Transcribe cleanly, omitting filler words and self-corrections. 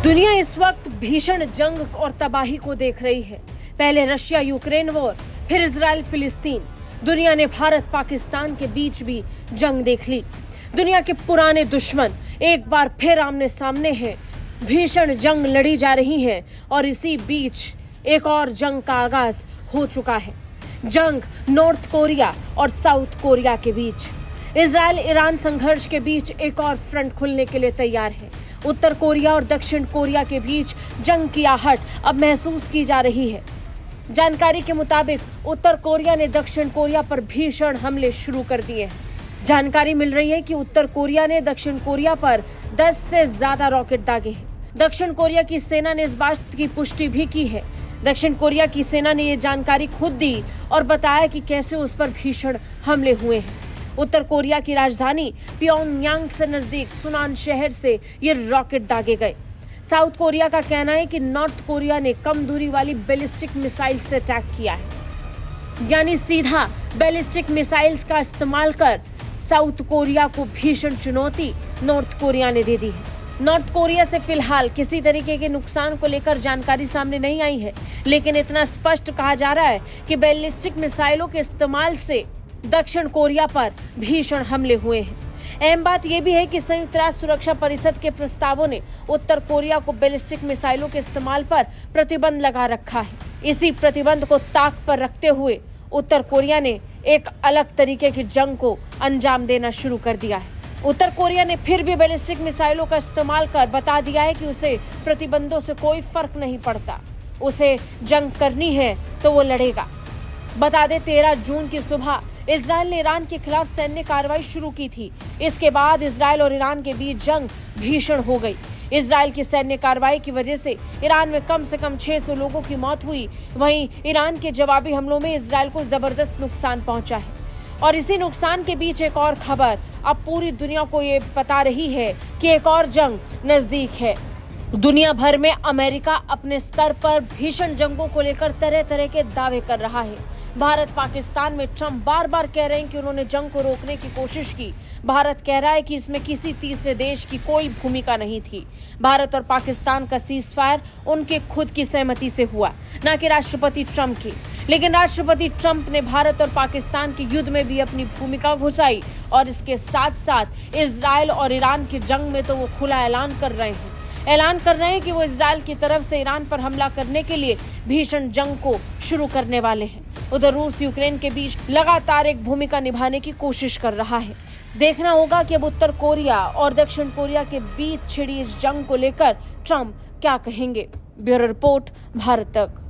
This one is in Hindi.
दुनिया इस वक्त भीषण जंग और तबाही को देख रही है। पहले रशिया यूक्रेन वॉर, फिर इजराइल फिलिस्तीन। दुनिया ने भारत पाकिस्तान के बीच भी जंग देख ली। दुनिया के पुराने दुश्मन एक बार फिर आमने सामने हैं। भीषण जंग लड़ी जा रही है और इसी बीच एक और जंग का आगाज हो चुका है। जंग नॉर्थ कोरिया और साउथ कोरिया के बीच। इजराइल ईरान संघर्ष के बीच एक और फ्रंट खुलने के लिए तैयार है। उत्तर कोरिया और दक्षिण कोरिया के बीच जंग की आहट अब महसूस की जा रही है। जानकारी के मुताबिक उत्तर कोरिया ने दक्षिण कोरिया पर भीषण हमले शुरू कर दिए हैं। जानकारी मिल रही है कि उत्तर कोरिया ने दक्षिण कोरिया पर 10 से ज्यादा रॉकेट दागे हैं। दक्षिण कोरिया की सेना ने इस बात की पुष्टि भी की है। दक्षिण कोरिया की सेना ने ये जानकारी खुद दी और बताया कि कैसे उस पर भीषण हमले हुए हैं। उत्तर कोरिया की राजधानी प्योंगयांग से नजदीक सुनान शहर से ये रॉकेट दागे गए। साउथ कोरिया का कहना है कि नॉर्थ कोरिया ने कम दूरी वाली बैलिस्टिक मिसाइल से अटैक किया है, यानी सीधा बैलिस्टिक मिसाइल्स का इस्तेमाल कर साउथ कोरिया को भीषण चुनौती नॉर्थ कोरिया ने दे दी है। नॉर्थ कोरिया से फिलहाल किसी तरीके के नुकसान को लेकर जानकारी सामने नहीं आई है, लेकिन इतना स्पष्ट कहा जा रहा है कि बैलिस्टिक मिसाइलों के इस्तेमाल से दक्षिण कोरिया पर भीषण हमले हुए हैं। अहम बात यह भी है कि संयुक्त राष्ट्र सुरक्षा परिषद के प्रस्तावों ने उत्तर कोरिया को बैलिस्टिक मिसाइलों के इस्तेमाल पर प्रतिबंध लगा रखा है। इसी प्रतिबंध को ताक पर रखते हुए उत्तर कोरिया ने एक अलग तरीके की जंग को अंजाम देना शुरू कर दिया है। उत्तर कोरिया ने फिर भी बैलिस्टिक मिसाइलों का इस्तेमाल कर बता दिया है कि उसे प्रतिबंधों से कोई फर्क नहीं पड़ता। उसे जंग करनी है तो वो लड़ेगा। बता दें 13 जून की सुबह इजराइल ने ईरान के खिलाफ सैन्य कार्रवाई शुरू की थी। इसके बाद इजराइल और ईरान के बीच जंग भीषण हो गई। इजराइल की सैन्य कार्रवाई की वजह से ईरान में कम से कम 600 लोगों की मौत हुई। वहीं ईरान के जवाबी हमलों में इजराइल को जबरदस्त नुकसान पहुंचा है। और इसी नुकसान के बीच एक और खबर अब पूरी दुनिया को ये बता रही है कि एक और जंग नजदीक है। दुनिया भर में अमेरिका अपने स्तर पर भीषण जंगों को लेकर तरह तरह के दावे कर रहा है। भारत पाकिस्तान में ट्रंप बार बार कह रहे हैं कि उन्होंने जंग को रोकने की कोशिश की। भारत कह रहा है कि इसमें किसी तीसरे देश की कोई भूमिका नहीं थी। भारत और पाकिस्तान का सीजफायर उनके खुद की सहमति से हुआ, न कि राष्ट्रपति ट्रंप की। लेकिन राष्ट्रपति ट्रंप ने भारत और पाकिस्तान के युद्ध में भी अपनी भूमिका घुसाई और इसके साथ साथ इजराइल और ईरान की जंग में तो वो खुला ऐलान कर रहे हैं कि वो इजराइल की तरफ से ईरान पर हमला करने के लिए भीषण जंग को शुरू करने वाले हैं। उधर रूस यूक्रेन के बीच लगातार एक भूमिका निभाने की कोशिश कर रहा है। देखना होगा कि अब उत्तर कोरिया और दक्षिण कोरिया के बीच छिड़ी इस जंग को लेकर ट्रंप क्या कहेंगे। ब्यूरो रिपोर्ट, भारत तक।